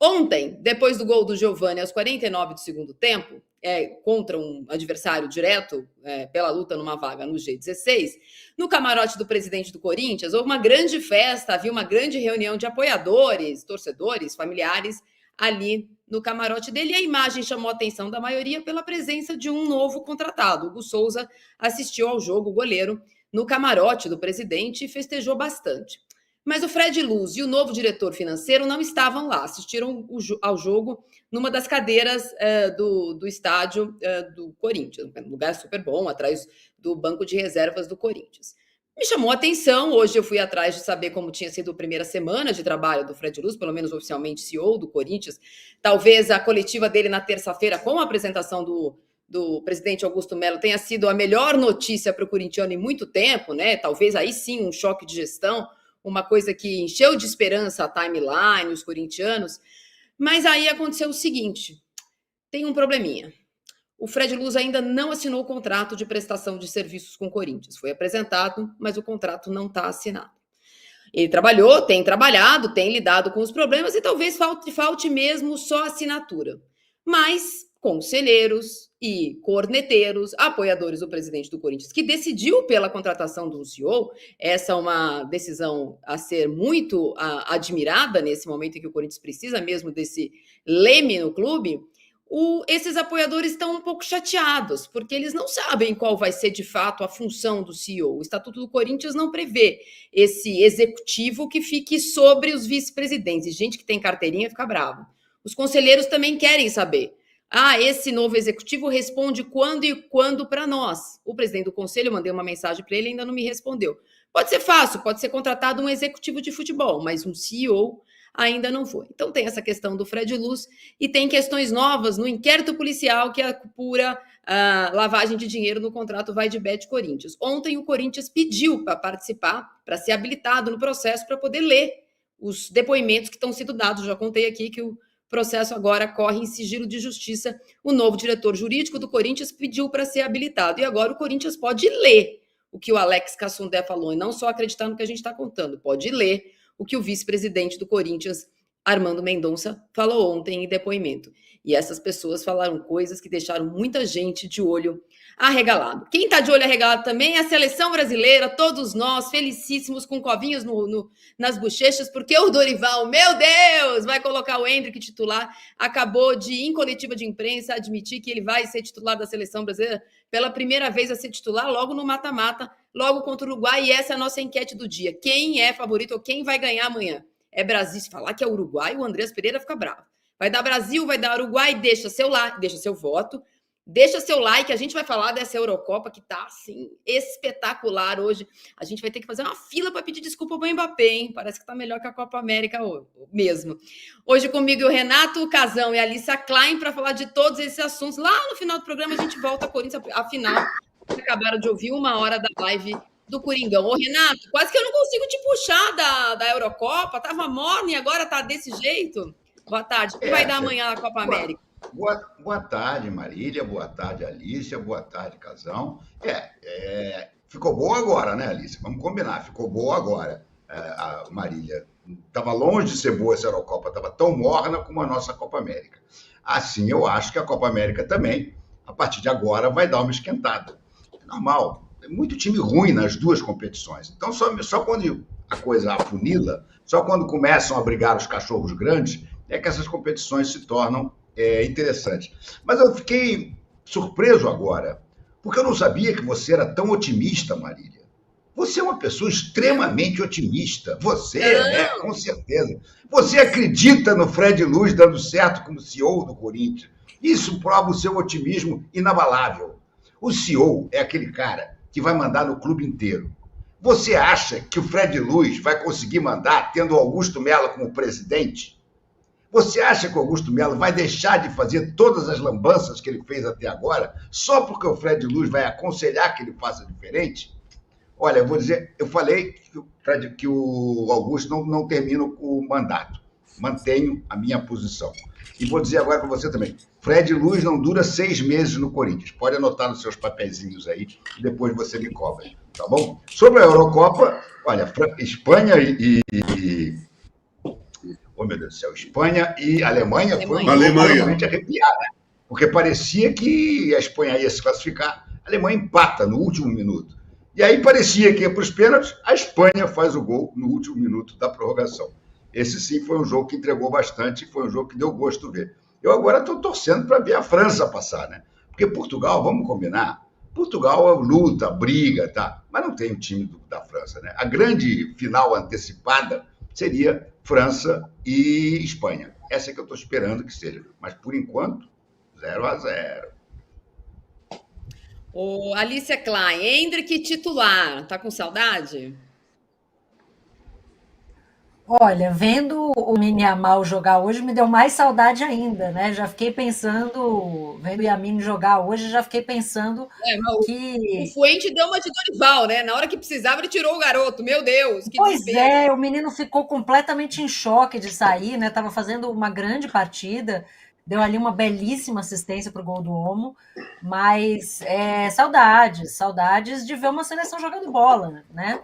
Ontem, depois do gol do Giovani aos 49 do segundo tempo, contra um adversário direto pela luta numa vaga no G16, no camarote do presidente do Corinthians, houve uma grande festa, havia uma grande reunião de apoiadores, torcedores, familiares ali no camarote dele, e a imagem chamou a atenção da maioria pela presença de um novo contratado. Hugo Souza assistiu ao jogo, o goleiro, no camarote do presidente e festejou bastante. Mas o Fred Luz e o novo diretor financeiro não estavam lá, assistiram ao jogo numa das cadeiras do estádio do Corinthians, um lugar super bom, atrás do banco de reservas do Corinthians. Me chamou a atenção, hoje eu fui atrás de saber como tinha sido a primeira semana de trabalho do Fred Luz, pelo menos oficialmente CEO do Corinthians, talvez a coletiva dele na terça-feira com a apresentação do presidente Augusto Melo tenha sido a melhor notícia para o corintiano em muito tempo, né? Talvez aí sim um choque de gestão, uma coisa que encheu de esperança a timeline, os corintianos, mas aí aconteceu o seguinte, tem um probleminha. O Fred Luz ainda não assinou o contrato de prestação de serviços com o Corinthians. Foi apresentado, mas o contrato não está assinado. Ele trabalhou, tem trabalhado, tem lidado com os problemas e talvez falte mesmo só a assinatura. Mas conselheiros e corneteiros, apoiadores do presidente do Corinthians, que decidiu pela contratação do CEO, essa é uma decisão a ser muito admirada nesse momento em que o Corinthians precisa mesmo desse leme no clube, esses apoiadores estão um pouco chateados, porque eles não sabem qual vai ser de fato a função do CEO. O Estatuto do Corinthians não prevê esse executivo que fique sobre os vice-presidentes. E gente que tem carteirinha fica bravo. Os conselheiros também querem saber. Esse novo executivo responde quando para nós. O presidente do conselho, eu mandei uma mensagem para ele, ainda não me respondeu. Pode ser fácil, pode ser contratado um executivo de futebol, mas um CEO ainda não foi. Então tem essa questão do Fred Luz e tem questões novas no inquérito policial que apura lavagem de dinheiro no contrato Vai de Bet Corinthians. Ontem o Corinthians pediu para participar, para ser habilitado no processo, para poder ler os depoimentos que estão sendo dados. Já contei aqui que o processo agora corre em sigilo de justiça. O novo diretor jurídico do Corinthians pediu para ser habilitado. E agora o Corinthians pode ler o que o Alex Cassundé falou, e não só acreditar no que a gente está contando, pode ler o que o vice-presidente do Corinthians, Armando Mendonça, falou ontem em depoimento. E essas pessoas falaram coisas que deixaram muita gente de olho arregalado. Quem está de olho arregalado também é a seleção brasileira, todos nós, felicíssimos, com covinhos nas bochechas, porque o Dorival, meu Deus, vai colocar o Endrick titular. Acabou de, em coletiva de imprensa, admitir que ele vai ser titular da seleção brasileira pela primeira vez a ser titular, logo no mata-mata, logo contra o Uruguai, e essa é a nossa enquete do dia. Quem é favorito ou quem vai ganhar amanhã? É Brasil. Se falar que é Uruguai, o Andrés Pereira fica bravo. Vai dar Brasil, vai dar Uruguai, deixa seu like, deixa seu voto, deixa seu like, a gente vai falar dessa Eurocopa que tá, assim, espetacular hoje. A gente vai ter que fazer uma fila para pedir desculpa ao Mbappé, hein? Parece que tá melhor que a Copa América mesmo. Hoje comigo o Renato Casão e a Alícia Klein para falar de todos esses assuntos. Lá no final do programa a gente volta a Corinthians, afinal, acabaram de ouvir 1 hora da live do Coringão. Ô, Renato, quase que eu não consigo te puxar da Eurocopa, tava morna e agora tá desse jeito. Boa tarde. O que vai dar amanhã na Copa América? Boa tarde, Marília. Boa tarde, Alícia. Boa tarde, Casão. Ficou boa agora, né, Alícia? Vamos combinar. Ficou boa agora. A Marília estava longe de ser boa essa Eurocopa. Estava tão morna como a nossa Copa América. Assim, eu acho que a Copa América também, a partir de agora, vai dar uma esquentada. É normal. Tem muito time ruim nas duas competições. Então, só quando a coisa afunila, só quando começam a brigar os cachorros grandes, é que essas competições se tornam interessantes. Mas eu fiquei surpreso agora, porque eu não sabia que você era tão otimista, Marília. Você é uma pessoa extremamente otimista. Você, né? Com certeza. Você acredita no Fred Luz dando certo como CEO do Corinthians. Isso prova o seu otimismo inabalável. O CEO é aquele cara que vai mandar no clube inteiro. Você acha que o Fred Luz vai conseguir mandar tendo o Augusto Melo como presidente? Você acha que o Augusto Melo vai deixar de fazer todas as lambanças que ele fez até agora só porque o Fred Luz vai aconselhar que ele faça diferente? Olha, eu vou dizer, eu falei que o Augusto não termina o mandato. Mantenho a minha posição. E vou dizer agora para você também, Fred Luz não dura 6 meses no Corinthians. Pode anotar nos seus papeizinhos aí e depois você me cobra, tá bom? Sobre a Eurocopa, olha, Espanha oh meu Deus do céu, Espanha e Alemanha, foi um jogo Alemanha. realmente arrepiado, né? Porque parecia que a Espanha ia se classificar, a Alemanha empata no último minuto. E aí parecia que ia para os pênaltis, a Espanha faz o gol no último minuto da prorrogação. Esse sim foi um jogo que entregou bastante, foi um jogo que deu gosto ver. Eu agora estou torcendo para ver a França passar, né? Porque Portugal, vamos combinar, Portugal luta, briga, tá? Mas não tem o time da França, né? A grande final antecipada seria França e Espanha. Essa é que eu estou esperando que seja. Mas, por enquanto, 0-0. O Alicia Klein, Endrick titular, tá com saudade? Olha, vendo o Mini Yamal jogar hoje me deu mais saudade ainda, né? Já fiquei pensando, vendo o Yamin jogar hoje, já fiquei pensando Mas o que. Fuente deu uma de Dorival, né? Na hora que precisava, ele tirou o garoto. Meu Deus, que Pois desespero. é, o menino ficou completamente em choque de sair, né? Tava fazendo uma grande partida, deu ali uma belíssima assistência para o gol do Olmo, mas saudades de ver uma seleção jogando bola, né?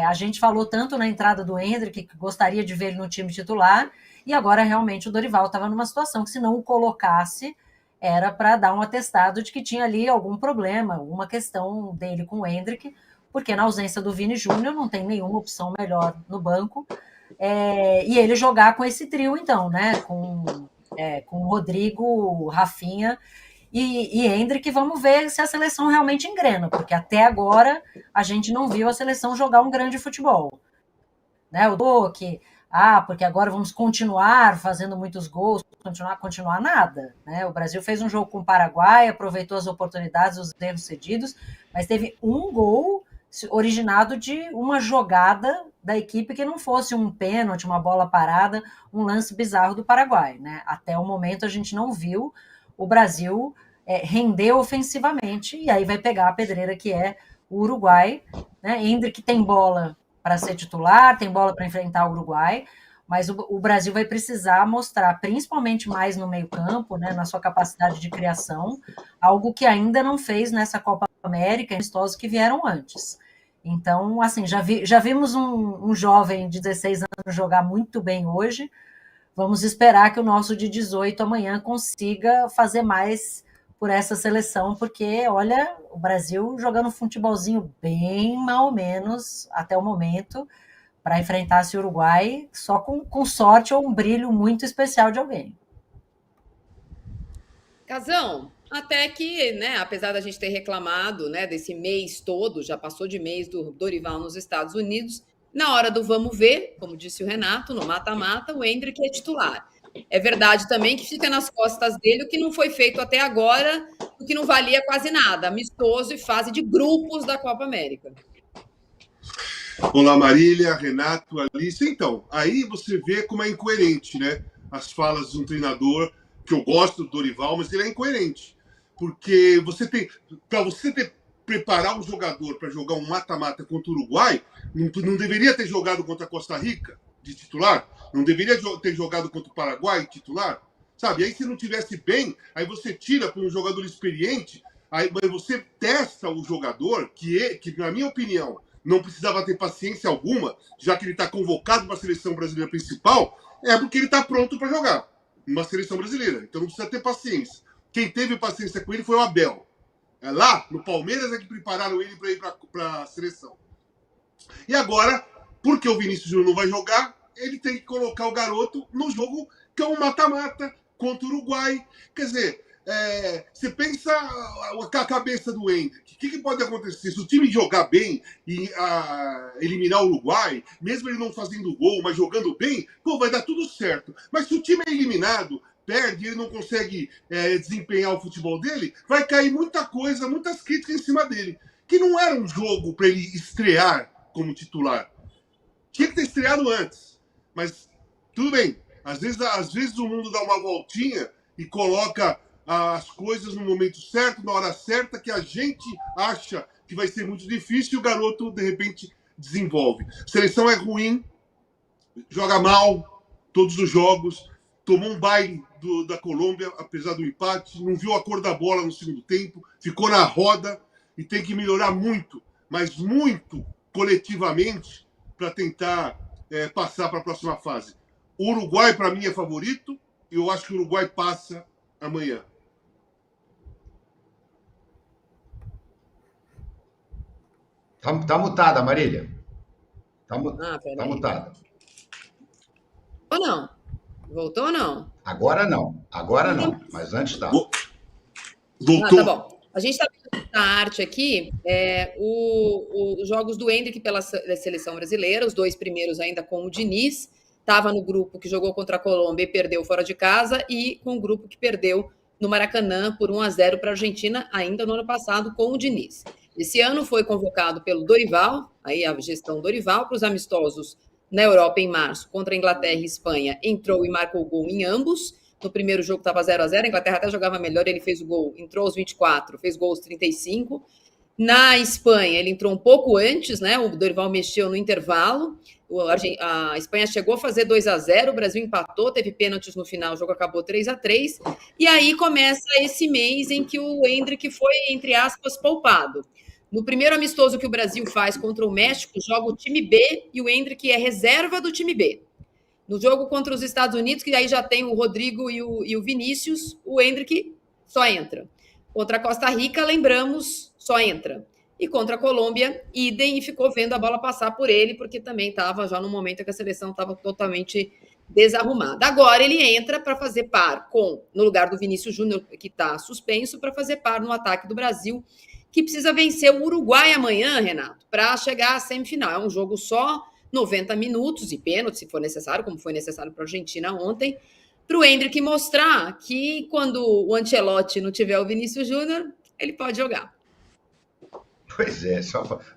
A gente falou tanto na entrada do Endrick que gostaria de ver ele no time titular, e agora realmente o Dorival estava numa situação que, se não o colocasse, era para dar um atestado de que tinha ali algum problema, alguma questão dele com o Endrick, porque na ausência do Vini Júnior não tem nenhuma opção melhor no banco, e ele jogar com esse trio, então, né? Com Rodrigo, Rafinha e Endrick, vamos ver se a seleção realmente engrena, porque até agora a gente não viu a seleção jogar um grande futebol. Né? Porque agora vamos continuar fazendo muitos gols, continuar nada. Né? O Brasil fez um jogo com o Paraguai, aproveitou as oportunidades, os erros cedidos, mas teve um gol originado de uma jogada da equipe que não fosse um pênalti, uma bola parada, um lance bizarro do Paraguai. Né? Até o momento a gente não viu o Brasil render ofensivamente, e aí vai pegar a pedreira que é o Uruguai. Né? Endrick tem bola para ser titular, tem bola para enfrentar o Uruguai, mas o Brasil vai precisar mostrar, principalmente mais no meio-campo, né, na sua capacidade de criação, algo que ainda não fez nessa Copa América, amistosos que vieram antes. Então, assim, já vimos um jovem de 16 anos jogar muito bem hoje. Vamos esperar que o nosso de 18 amanhã consiga fazer mais por essa seleção, porque, olha, o Brasil jogando um futebolzinho bem mal menos até o momento, para enfrentar esse Uruguai, só com sorte ou um brilho muito especial de alguém. Casão, até que, né, apesar da gente ter reclamado, né, desse mês todo, já passou de mês do Dorival nos Estados Unidos, na hora do vamos ver, como disse o Renato, no mata-mata, o Endrick é titular. É verdade também que fica nas costas dele o que não foi feito até agora, o que não valia quase nada, amistoso e fase de grupos da Copa América. Olá, Marília, Renato, Alice. Então, aí você vê como é incoerente, né? As falas de um treinador, que eu gosto do Dorival, mas ele é incoerente. Porque para você preparar um jogador para jogar um mata-mata contra o Uruguai, não deveria ter jogado contra a Costa Rica de titular? Não deveria ter jogado contra o Paraguai titular? Sabe? Aí se não tivesse bem, aí você tira para um jogador experiente, aí você testa o jogador, que na minha opinião, não precisava ter paciência alguma, já que ele está convocado para a seleção brasileira principal, é porque ele está pronto para jogar uma seleção brasileira. Então não precisa ter paciência. Quem teve paciência com ele foi o Abel. Lá, no Palmeiras, é que prepararam ele para ir para a seleção. E agora, porque o Vinícius Júnior não vai jogar, ele tem que colocar o garoto no jogo que é um mata-mata contra o Uruguai. Quer dizer, você pensa a cabeça do Endrick. O que pode acontecer? Se o time jogar bem e eliminar o Uruguai, mesmo ele não fazendo gol, mas jogando bem, pô, vai dar tudo certo. Mas se o time é eliminado, perde, ele não consegue desempenhar o futebol dele, vai cair muita coisa, muitas críticas em cima dele. Que não era um jogo para ele estrear como titular. Tinha que ter estreado antes. Mas tudo bem. Às vezes o mundo dá uma voltinha e coloca as coisas no momento certo, na hora certa, que a gente acha que vai ser muito difícil e o garoto, de repente, desenvolve. A seleção é ruim, joga mal todos os jogos, tomou um baile da Colômbia, apesar do empate, não viu a cor da bola no segundo tempo, ficou na roda e tem que melhorar muito, mas muito coletivamente, para tentar passar para a próxima fase. O Uruguai, para mim, é favorito. E eu acho que o Uruguai passa amanhã. Tá mutada, Marília. Tá peraí. mutada. Ou não? Voltou ou não? Agora não. Mas antes tá. Voltou. Tá bom. A gente está vendo na arte aqui os jogos do Endrick pela seleção brasileira, os 2 primeiros ainda com o Diniz. Estava no grupo que jogou contra a Colômbia e perdeu fora de casa, e com o grupo que perdeu no Maracanã por 1-0 para a Argentina, ainda no ano passado, com o Diniz. Esse ano foi convocado pelo Dorival, aí a gestão Dorival, para os amistosos na Europa em março, contra a Inglaterra e Espanha, entrou e marcou gol em ambos. No primeiro jogo estava 0-0, a Inglaterra até jogava melhor, ele fez o gol, entrou aos 24, fez gol aos 35. Na Espanha, ele entrou um pouco antes, né? O Dorival mexeu no intervalo. A Espanha chegou a fazer 2-0, o Brasil empatou, teve pênaltis no final, o jogo acabou 3-3. E aí começa esse mês em que o Endrick foi, entre aspas, poupado. No primeiro amistoso que o Brasil faz contra o México, joga o time B e o Endrick é reserva do time B. No jogo contra os Estados Unidos, que aí já tem o Rodrigo e o Vinícius, o Endrick só entra. Contra a Costa Rica, lembramos, só entra. E contra a Colômbia, idem, e ficou vendo a bola passar por ele, porque também estava já no momento em que a seleção estava totalmente desarrumada. Agora ele entra para fazer par no lugar do Vinícius Júnior, que está suspenso, para fazer par no ataque do Brasil, que precisa vencer o Uruguai amanhã, Renato, para chegar à semifinal. É um jogo só, 90 minutos e pênalti, se for necessário, como foi necessário para a Argentina ontem, para o Endrick mostrar que quando o Ancelotti não tiver o Vinícius Júnior, ele pode jogar. Pois é,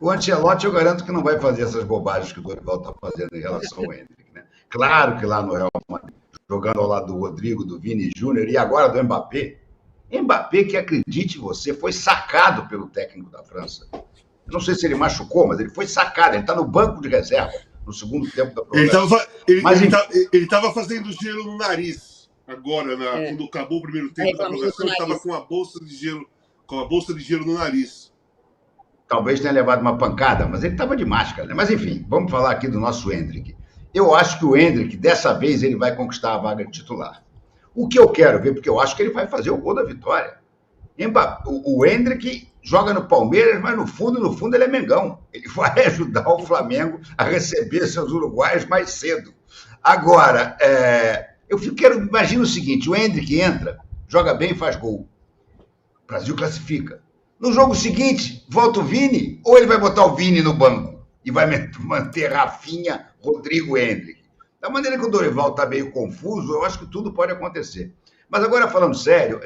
o Ancelotti eu garanto que não vai fazer essas bobagens que o Dorival está fazendo em relação ao Endrick, né? Claro que lá no Real Madrid, jogando ao lado do Rodrigo, do Vini Júnior e agora do Mbappé, que, acredite você, foi sacado pelo técnico da França. Eu não sei se ele machucou, mas ele foi sacado, ele está no banco de reserva no segundo tempo da prorrogação. Ele estava fazendo gelo no nariz agora, quando acabou o primeiro tempo da prorrogação, ele estava com a bolsa de gelo no nariz. Talvez tenha levado uma pancada, mas ele estava de máscara, né? Mas enfim, vamos falar aqui do nosso Endrick. Eu acho que o Endrick, dessa vez, ele vai conquistar a vaga de titular. O que eu quero ver, porque eu acho que ele vai fazer o gol da vitória. O Endrick joga no Palmeiras, mas no fundo ele é Mengão. Ele vai ajudar o Flamengo a receber seus uruguaios mais cedo. Agora, imagina o seguinte, o Endrick entra, joga bem e faz gol. O Brasil classifica. No jogo seguinte, volta o Vini, ou ele vai botar o Vini no banco e vai manter Rafinha, Rodrigo e Endrick. Da maneira que o Dorival está meio confuso, eu acho que tudo pode acontecer. Mas agora, falando sério,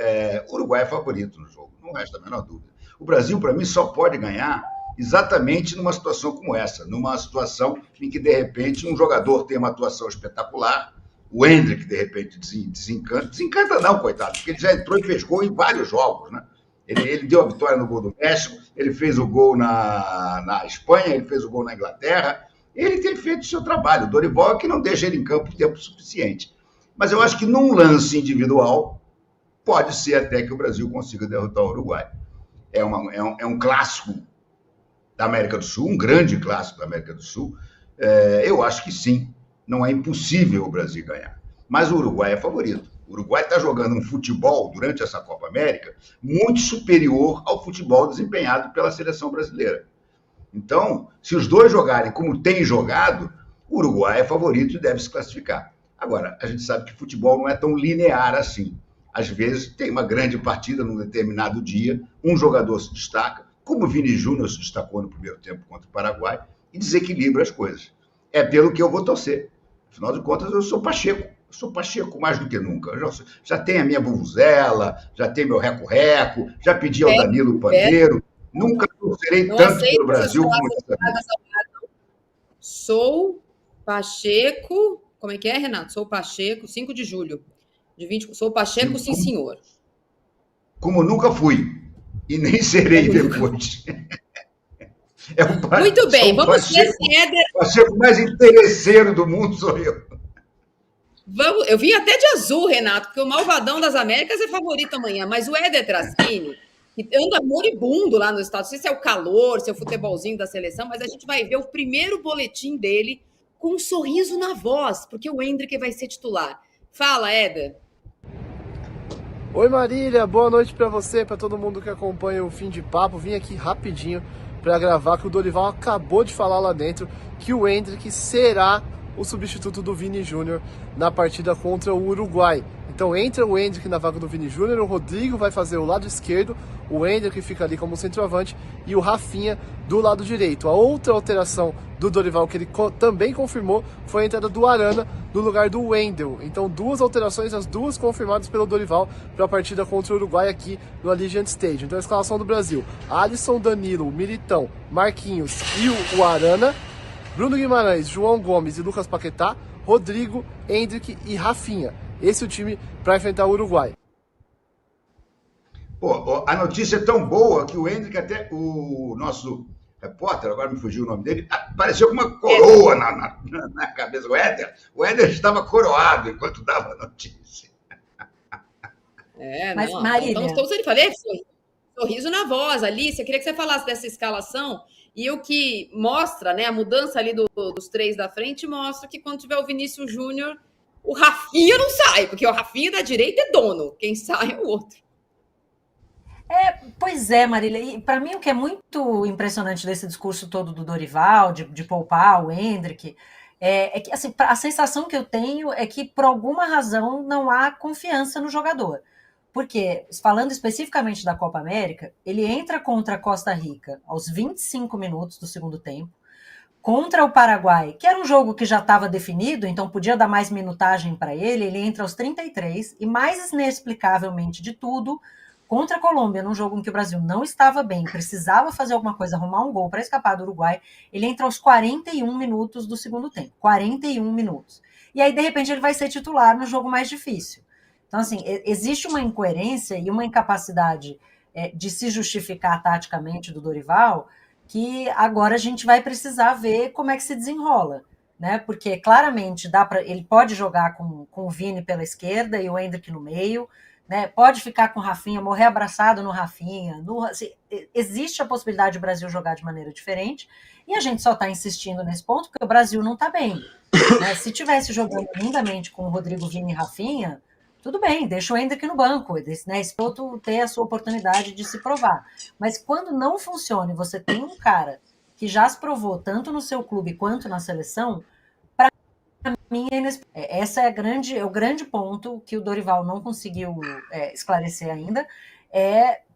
o Uruguai é favorito no jogo, não resta a menor dúvida. O Brasil, para mim, só pode ganhar exatamente numa situação como essa, numa situação em que, de repente, um jogador tem uma atuação espetacular, o Endrick, de repente, desencanta não, coitado, porque ele já entrou e fez gol em vários jogos, né? Ele deu a vitória no gol do México, ele fez o gol na Espanha, ele fez o gol na Inglaterra, ele tem feito o seu trabalho. O Dorival é que não deixa ele em campo tempo suficiente. Mas eu acho que num lance individual, pode ser até que o Brasil consiga derrotar o Uruguai. É um clássico da América do Sul, um grande clássico da América do Sul. Eu acho que sim, não é impossível o Brasil ganhar. Mas o Uruguai é favorito. O Uruguai está jogando um futebol, durante essa Copa América, muito superior ao futebol desempenhado pela seleção brasileira. Então, se os dois jogarem como têm jogado, o Uruguai é favorito e deve se classificar. Agora, a gente sabe que futebol não é tão linear assim. Às vezes, tem uma grande partida num determinado dia, um jogador se destaca, como o Vini Júnior se destacou no primeiro tempo contra o Paraguai, e desequilibra as coisas. É pelo que eu vou torcer. Afinal de contas, eu sou Pacheco. Eu sou Pacheco mais do que nunca. Eu já tenho a minha vuvuzela, já tenho meu reco-reco, já pedi ao Danilo Pandeiro. Nunca torcerei tanto pelo Brasil como dessa vez. Sou Pacheco... Como é que é, Renato? Sou Pacheco, 5 de julho. Sou Pacheco, sim, senhor. Como nunca fui. E nem serei depois. Muito bem, vamos ver se Éder... O Pacheco mais interesseiro do mundo sou eu. Eu vim até de azul, Renato, porque o Malvadão das Américas é favorito amanhã, mas o Éder Trassini, que anda moribundo lá nos Estados Unidos, não sei se é o calor, se é o futebolzinho da seleção, mas a gente vai ver o primeiro boletim dele com um sorriso na voz, porque o Endrick vai ser titular. Fala, Éder. Oi Marília, boa noite para você, para todo mundo que acompanha o Fim de Papo. Vim aqui rapidinho para gravar que o Dorival acabou de falar lá dentro que o Endrick será o substituto do Vini Júnior na partida contra o Uruguai. Então entra o Endrick na vaga do Vini Júnior, o Rodrigo vai fazer o lado esquerdo, o Endrick fica ali como centroavante e o Rafinha do lado direito. A outra alteração do Dorival que ele também confirmou foi a entrada do Arana no lugar do Wendel. Então 2 alterações, as 2 confirmadas pelo Dorival para a partida contra o Uruguai aqui no Allegiant Stadium. Então a escalação do Brasil: Alisson, Danilo, Militão, Marquinhos e o Arana, Bruno Guimarães, João Gomes e Lucas Paquetá, Rodrigo, Endrick e Rafinha. Esse é o time para enfrentar o Uruguai. Pô, a notícia é tão boa que o Endrick, até o nosso repórter, agora me fugiu o nome dele, pareceu com uma coroa na cabeça. O Éder estava coroado enquanto dava a notícia. Mas, Marília... Estamos todos ali, falei, sorriso na voz. Alice, eu queria que você falasse dessa escalação, e o que mostra, né, a mudança ali dos 3 da frente, mostra que quando tiver o Vinícius Júnior, o Rafinha não sai, porque o Rafinha da direita é dono, quem sai é o outro. Pois é, Marília, e para mim o que é muito impressionante desse discurso todo do Dorival, de poupar o Endrick, é que assim, a sensação que eu tenho é que por alguma razão não há confiança no jogador. Porque, falando especificamente da Copa América, ele entra contra a Costa Rica aos 25 minutos do segundo tempo, contra o Paraguai, que era um jogo que já estava definido, então podia dar mais minutagem para ele entra aos 33, e mais inexplicavelmente de tudo, contra a Colômbia, num jogo em que o Brasil não estava bem, precisava fazer alguma coisa, arrumar um gol para escapar do Uruguai, ele entra aos 41 minutos do segundo tempo, 41 minutos. E aí, de repente, ele vai ser titular no jogo mais difícil. Então, assim, existe uma incoerência e uma incapacidade de se justificar taticamente do Dorival, que agora a gente vai precisar ver como é que se desenrola, né? Porque claramente ele pode jogar com o Vini pela esquerda e o Endrick no meio, né? Pode ficar com o Rafinha, morrer abraçado no Rafinha. Existe a possibilidade do Brasil jogar de maneira diferente, e a gente só está insistindo nesse ponto porque o Brasil não está bem, né? Se tivesse jogando lindamente com o Rodrigo, Vini e Rafinha, tudo bem, deixa o Endrick no banco, né? Esse outro ter a sua oportunidade de se provar. Mas quando não funciona e você tem um cara que já se provou tanto no seu clube quanto na seleção, para mim esse é o grande ponto que o Dorival não conseguiu esclarecer ainda,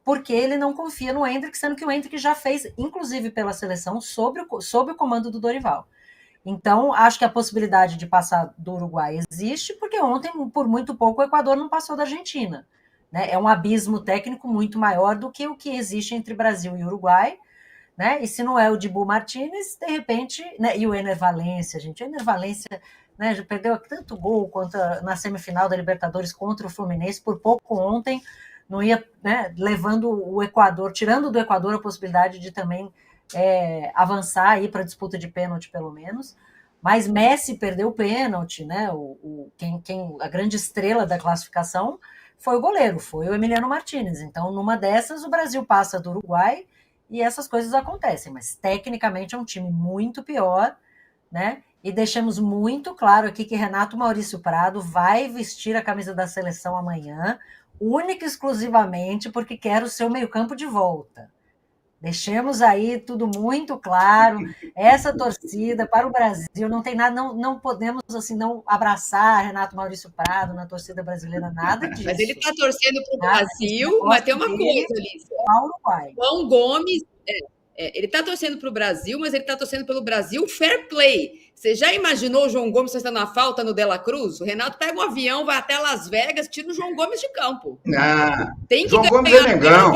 porque ele não confia no Endrick, sendo que o Endrick já fez, inclusive pela seleção, sob o comando do Dorival. Então, acho que a possibilidade de passar do Uruguai existe, porque ontem, por muito pouco, o Equador não passou da Argentina, né? É um abismo técnico muito maior do que o que existe entre Brasil e Uruguai, né? E se não é o Dibu Martínez, de repente, né? E o Ener Valencia, gente, o Ener Valencia, né, já perdeu tanto gol quanto na semifinal da Libertadores contra o Fluminense, por pouco ontem, não ia, né, levando o Equador, tirando do Equador a possibilidade de também avançar aí para a disputa de pênalti, pelo menos. Mas Messi perdeu o pênalti, né? A grande estrela da classificação foi o goleiro, foi o Emiliano Martínez. Então, numa dessas, o Brasil passa do Uruguai e essas coisas acontecem. Mas, tecnicamente, é um time muito pior, né? E deixamos muito claro aqui que Renato Maurício Prado vai vestir a camisa da seleção amanhã, única e exclusivamente porque quer o seu meio-campo de volta. Deixemos aí tudo muito claro, essa torcida para o Brasil, não tem nada, não podemos assim não abraçar Renato Maurício Prado na torcida brasileira, nada disso. Mas ele está torcendo para o Brasil, mas tem uma coisa, Alice. João Gomes, ele está torcendo para o Brasil, mas ele está torcendo pelo Brasil fair play. Você já imaginou o João Gomes fazendo a falta no De La Cruz? O Renato pega um avião, vai até Las Vegas, tira o João Gomes de campo. Tem que João Gomes é Mengão.